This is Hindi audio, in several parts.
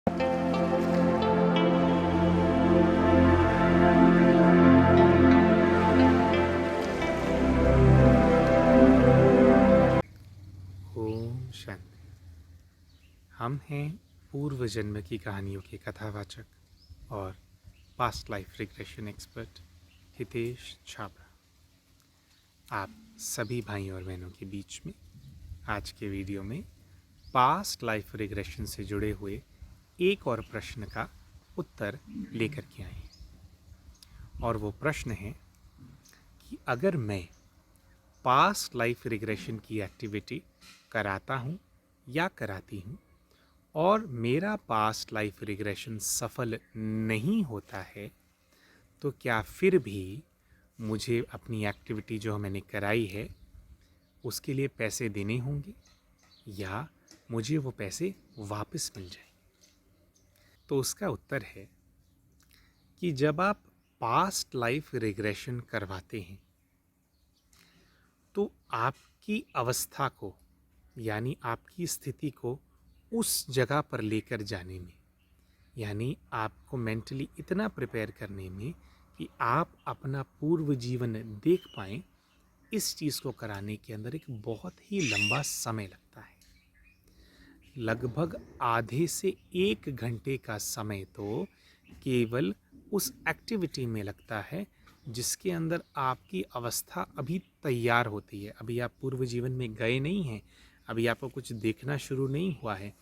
ओम शांति। हम हैं पूर्व जन्म की कहानियों के कथावाचक और past life regression expert Hitesh Chhabra. आप सभी भाई और बहनों के बीच में आज के वीडियो में पास्ट लाइफ रिग्रेशन से जुड़े हुए एक और प्रश्न का उत्तर लेकर के आए हैं। और वो प्रश्न है कि अगर मैं पास्ट लाइफ रिग्रेशन की एक्टिविटी कराता हूँ या कराती हूँ और मेरा पास्ट लाइफ रिग्रेशन सफल नहीं होता है, तो क्या फिर भी मुझे अपनी एक्टिविटी जो मैंने कराई है उसके लिए पैसे देने होंगे या मुझे वो पैसे वापस मिल जाए? तो उसका उत्तर है कि जब आप पास्ट लाइफ रिग्रेशन करवाते हैं तो आपकी अवस्था को यानी आपकी स्थिति को उस जगह पर लेकर जाने में, यानी आपको मेंटली इतना प्रिपेयर करने में कि आप अपना पूर्व जीवन देख पाएँ, इस चीज़ को कराने के अंदर एक बहुत ही लंबा समय लगता है। लगभग आधे से 1 घंटे का समय तो केवल उस एक्टिविटी में लगता है जिसके अंदर आपकी अवस्था अभी तैयार होती है। अभी आप पूर्व जीवन में गए नहीं हैं, अभी आपको कुछ देखना शुरू नहीं हुआ है,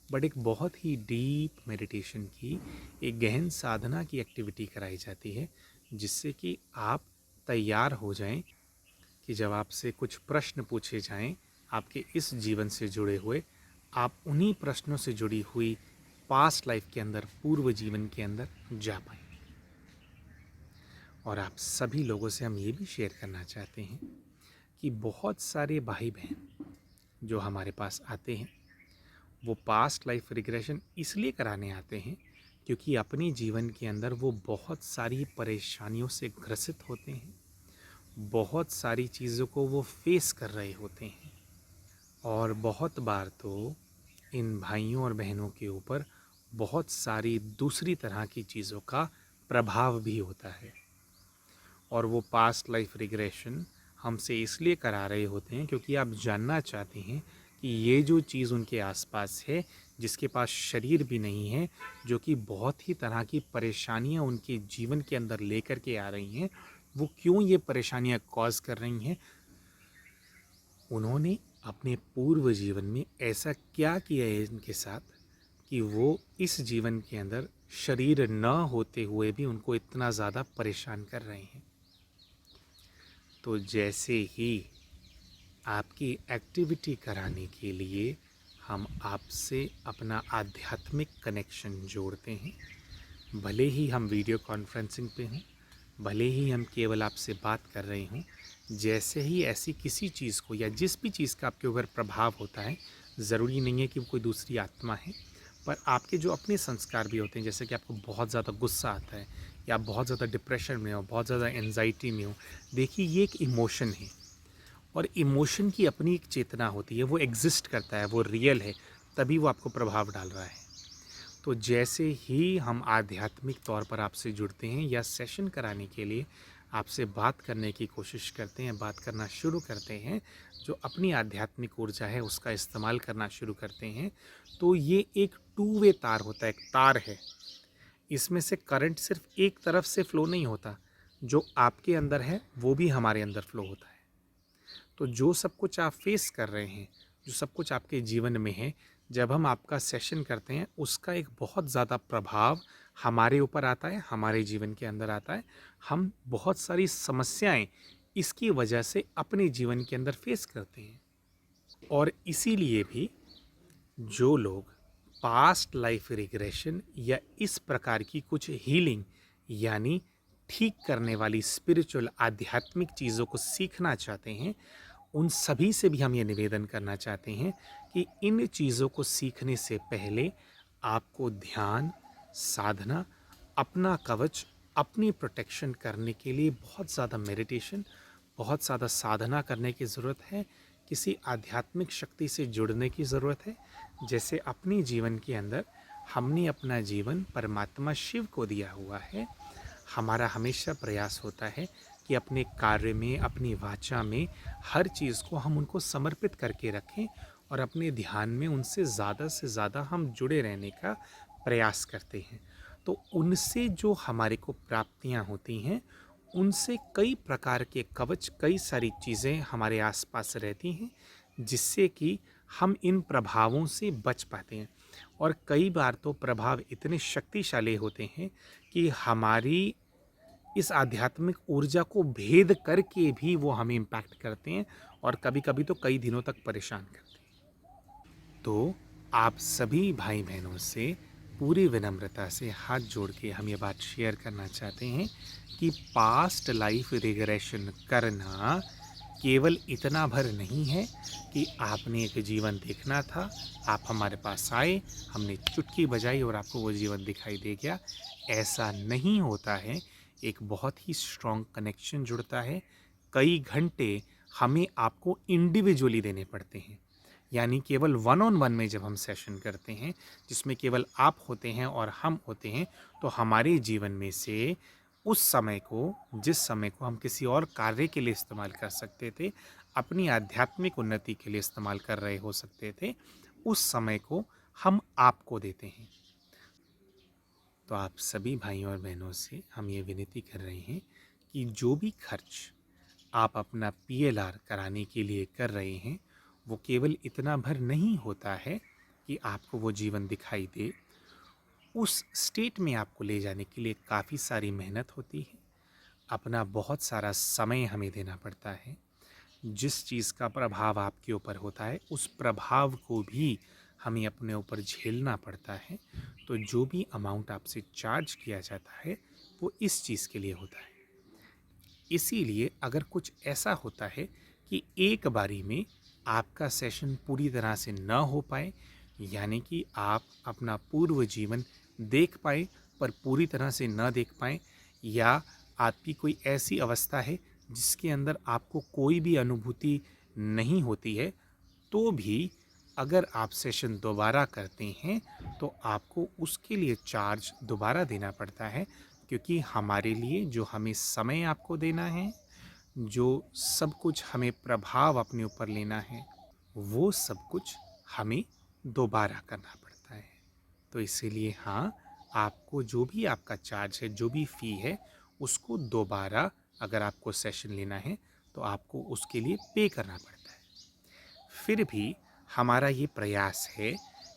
बट एक बहुत ही डीप मेडिटेशन की, एक गहन साधना की एक्टिविटी कराई जाती है जिससे कि आप तैयार हो जाएं कि जब आपसे कुछ प्रश्न पूछे जाएं आपके इस जीवन से जुड़े हुए, आप उन्हीं प्रश्नों से जुड़ी हुई पास्ट लाइफ के अंदर, पूर्व जीवन के अंदर जा पाएं। और आप सभी लोगों से हम ये भी शेयर करना चाहते हैं कि बहुत सारे भाई बहन जो हमारे पास आते हैं वो पास्ट लाइफ रिग्रेशन इसलिए कराने आते हैं क्योंकि अपने जीवन के अंदर वो बहुत सारी परेशानियों से ग्रसित होते हैं, बहुत सारी चीज़ों को वो फेस कर रहे होते हैं और बहुत बार तो इन भाइयों और बहनों के ऊपर बहुत सारी दूसरी तरह की चीज़ों का प्रभाव भी होता है। और वो पास्ट लाइफ रिग्रेशन हमसे इसलिए करा रहे होते हैं क्योंकि आप जानना चाहते हैं कि ये जो चीज़ उनके आसपास है, जिसके पास शरीर भी नहीं है, जो कि बहुत ही तरह की परेशानियां उनके जीवन के अंदर लेकर के आ रही हैं, वो क्यों ये परेशानियां कॉज कर रही हैं, उन्होंने अपने पूर्व जीवन में ऐसा क्या किया है इनके साथ कि वो इस जीवन के अंदर शरीर न होते हुए भी उनको इतना ज़्यादा परेशान कर रहे हैं। तो जैसे ही आपकी एक्टिविटी कराने के लिए हम आपसे अपना आध्यात्मिक कनेक्शन जोड़ते हैं, भले ही हम वीडियो कॉन्फ्रेंसिंग पे हों, भले ही हम केवल आपसे बात कर रहे हों, जैसे ही ऐसी किसी चीज़ को या जिस भी चीज़ का आपके ऊपर प्रभाव होता है, ज़रूरी नहीं है कि वो कोई दूसरी आत्मा है, पर आपके जो अपने संस्कार भी होते हैं, जैसे कि आपको बहुत ज़्यादा गुस्सा आता है या आप बहुत ज़्यादा डिप्रेशन में हो, बहुत ज़्यादा एंजाइटी में हो, देखिए ये एक इमोशन है और इमोशन की अपनी एक चेतना होती है, वो एग्जिस्ट करता है, वो रियल है, तभी वो आपको प्रभाव डाल रहा है। तो जैसे ही हम आध्यात्मिक तौर पर आपसे जुड़ते हैं या सेशन कराने के लिए आपसे बात करने की कोशिश करते हैं, बात करना शुरू करते हैं, जो अपनी आध्यात्मिक ऊर्जा है उसका इस्तेमाल करना शुरू करते हैं, तो ये एक टू वे तार होता है, एक तार है। इसमें से करंट सिर्फ एक तरफ से फ़्लो नहीं होता, जो आपके अंदर है वो भी हमारे अंदर फ़्लो होता है। तो जो सब कुछ आप फेस कर रहे हैं, जो सब कुछ आपके जीवन में है, जब हम आपका सेशन करते हैं उसका एक बहुत ज़्यादा प्रभाव हमारे ऊपर आता है, हमारे जीवन के अंदर आता है। हम बहुत सारी समस्याएं इसकी वजह से अपने जीवन के अंदर फेस करते हैं। और इसीलिए भी जो लोग पास्ट लाइफ रिग्रेशन या इस प्रकार की कुछ हीलिंग यानी ठीक करने वाली स्पिरिचुअल आध्यात्मिक चीज़ों को सीखना चाहते हैं, उन सभी से भी हम ये निवेदन करना चाहते हैं कि इन चीज़ों को सीखने से पहले आपको ध्यान, साधना, अपना कवच, अपनी प्रोटेक्शन करने के लिए बहुत ज़्यादा मेडिटेशन, बहुत ज़्यादा साधना करने की ज़रूरत है। किसी आध्यात्मिक शक्ति से जुड़ने की ज़रूरत है। जैसे अपने जीवन के अंदर हमने अपना जीवन परमात्मा शिव को दिया हुआ है। हमारा हमेशा प्रयास होता है कि अपने कार्य में, अपनी वाचा में हर चीज़ को हम उनको समर्पित करके रखें और अपने ध्यान में उनसे ज़्यादा से ज़्यादा हम जुड़े रहने का प्रयास करते हैं। तो उनसे जो हमारे को प्राप्तियाँ होती हैं, उनसे कई प्रकार के कवच, कई सारी चीज़ें हमारे आसपास रहती हैं, जिससे कि हम इन प्रभावों से बच पाते हैं। और कई बार तो प्रभाव इतने शक्तिशाली होते हैं कि हमारी इस आध्यात्मिक ऊर्जा को भेद करके भी वो हमें इम्पैक्ट करते हैं और कभी-कभी तो कई दिनों तक परेशान करते हैं। तो आप सभी भाई बहनों से पूरी विनम्रता से हाथ जोड़ के हम ये बात शेयर करना चाहते हैं कि पास्ट लाइफ रिग्रेशन करना केवल इतना भर नहीं है कि आपने एक जीवन देखना था, आप हमारे पास आए, हमने चुटकी बजाई और आपको वो जीवन दिखाई दे गया। ऐसा नहीं होता है। एक बहुत ही स्ट्रॉन्ग कनेक्शन जुड़ता है। कई घंटे हमें आपको इंडिविजुअली देने पड़ते हैं, यानी केवल वन ऑन वन में जब हम सेशन करते हैं, जिसमें केवल आप होते हैं और हम होते हैं, तो हमारे जीवन में से उस समय को, जिस समय को हम किसी और कार्य के लिए इस्तेमाल कर सकते थे, अपनी आध्यात्मिक उन्नति के लिए इस्तेमाल कर रहे हो सकते थे, उस समय को हम आपको देते हैं। तो आप सभी भाइयों और बहनों से हम ये विनती कर रहे हैं कि जो भी खर्च आप अपना PLR कराने के लिए कर रहे हैं, वो केवल इतना भर नहीं होता है कि आपको वो जीवन दिखाई दे। उस स्टेट में आपको ले जाने के लिए काफ़ी सारी मेहनत होती है, अपना बहुत सारा समय हमें देना पड़ता है। जिस चीज़ का प्रभाव आपके ऊपर होता है, उस प्रभाव को भी हमें अपने ऊपर झेलना पड़ता है। तो जो भी अमाउंट आपसे चार्ज किया जाता है, वो इस चीज़ के लिए होता है। इसीलिए अगर कुछ ऐसा होता है कि एक बारी में आपका सेशन पूरी तरह से न हो पाए, यानी कि आप अपना पूर्व जीवन देख पाए पर पूरी तरह से न देख पाएँ, या आपकी कोई ऐसी अवस्था है जिसके अंदर आपको कोई भी अनुभूति नहीं होती है, तो भी अगर आप सेशन दोबारा करते हैं तो आपको उसके लिए चार्ज दोबारा देना पड़ता है, क्योंकि हमारे लिए जो हमें समय आपको देना है, जो सब कुछ हमें प्रभाव अपने ऊपर लेना है, वो सब कुछ हमें दोबारा करना पड़ता है। तो इसीलिए हाँ, आपको जो भी आपका चार्ज है, जो भी फ़ी है, उसको दोबारा अगर आपको सेशन लेना है तो आपको उसके लिए पे करना पड़ता है। फिर भी हमारा ये प्रयास है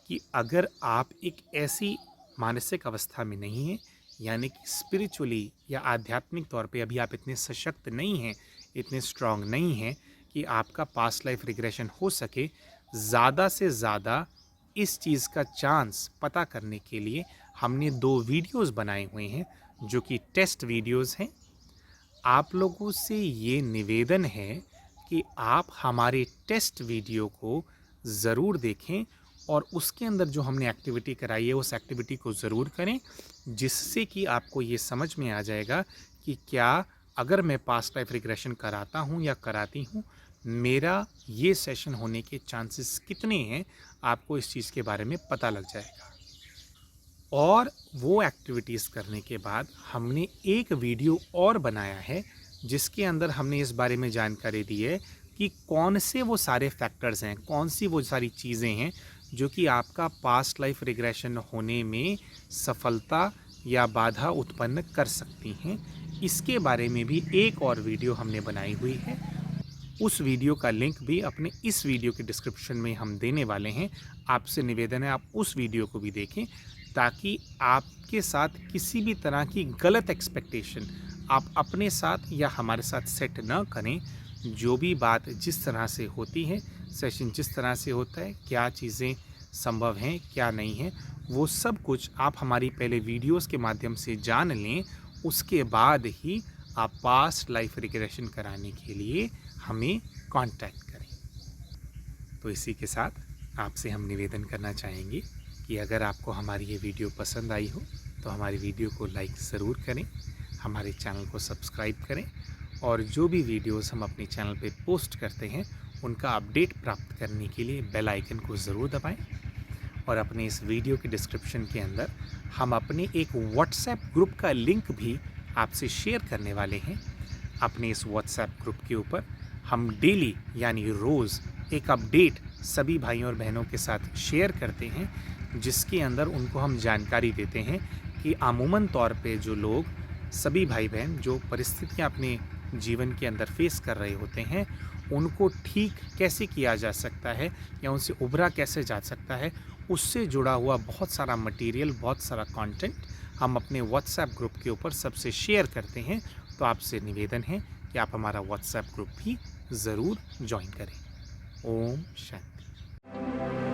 कि अगर आप एक ऐसी मानसिक अवस्था में नहीं हैं, यानी कि स्पिरिचुअली या आध्यात्मिक तौर पे अभी आप इतने सशक्त नहीं हैं, इतने स्ट्रांग नहीं हैं कि आपका पास्ट लाइफ रिग्रेशन हो सके, ज़्यादा से ज़्यादा इस चीज़ का चांस पता करने के लिए हमने 2 वीडियोज़ बनाए हुए हैं, जो कि टेस्ट वीडियोज़ हैं। आप लोगों से ये निवेदन है कि आप हमारे टेस्ट वीडियो को ज़रूर देखें और उसके अंदर जो हमने एक्टिविटी कराई है, उस एक्टिविटी को ज़रूर करें, जिससे कि आपको ये समझ में आ जाएगा कि क्या अगर मैं पास्ट लाइफ रिग्रेशन कराता हूँ या कराती हूँ, मेरा ये सेशन होने के चांसेस कितने हैं, आपको इस चीज़ के बारे में पता लग जाएगा। और वो एक्टिविटीज़ करने के बाद हमने एक वीडियो और बनाया है, जिसके अंदर हमने इस बारे में जानकारी दी है कि कौन से वो सारे फैक्टर्स हैं, कौन सी वो सारी चीज़ें हैं जो कि आपका पास्ट लाइफ रिग्रेशन होने में सफलता या बाधा उत्पन्न कर सकती हैं। इसके बारे में भी एक और वीडियो हमने बनाई हुई है। उस वीडियो का लिंक भी अपने इस वीडियो के डिस्क्रिप्शन में हम देने वाले हैं। आपसे निवेदन है आप उस वीडियो को भी देखें, ताकि आपके साथ किसी भी तरह की गलत एक्सपेक्टेशन आप अपने साथ या हमारे साथ सेट न करें। जो भी बात जिस तरह से होती है, सेशन जिस तरह से होता है, क्या चीज़ें संभव हैं, क्या नहीं है, वो सब कुछ आप हमारी पहले वीडियोस के माध्यम से जान लें। उसके बाद ही आप पास्ट लाइफ रिग्रेशन कराने के लिए हमें कांटेक्ट करें। तो इसी के साथ आपसे हम निवेदन करना चाहेंगे कि अगर आपको हमारी ये वीडियो पसंद आई हो तो हमारी वीडियो को लाइक ज़रूर करें, हमारे चैनल को सब्सक्राइब करें, और जो भी वीडियोस हम अपने चैनल पे पोस्ट करते हैं उनका अपडेट प्राप्त करने के लिए बेल आइकन को ज़रूर दबाएं। और अपने इस वीडियो के डिस्क्रिप्शन के अंदर हम अपने एक व्हाट्सएप ग्रुप का लिंक भी आपसे शेयर करने वाले हैं। अपने इस व्हाट्सएप ग्रुप के ऊपर हम डेली यानी रोज़ एक अपडेट सभी भाइयों और बहनों के साथ शेयर करते हैं, जिसके अंदर उनको हम जानकारी देते हैं कि अमूमन तौर पे जो लोग, सभी भाई बहन जो परिस्थितियाँ अपने जीवन के अंदर फेस कर रहे होते हैं, उनको ठीक कैसे किया जा सकता है या उनसे उभरा कैसे जा सकता है, उससे जुड़ा हुआ बहुत सारा मटेरियल, बहुत सारा कंटेंट हम अपने व्हाट्सएप ग्रुप के ऊपर सबसे शेयर करते हैं। तो आपसे निवेदन है कि आप हमारा व्हाट्सएप ग्रुप भी ज़रूर ज्वाइन करें। ओम शांति।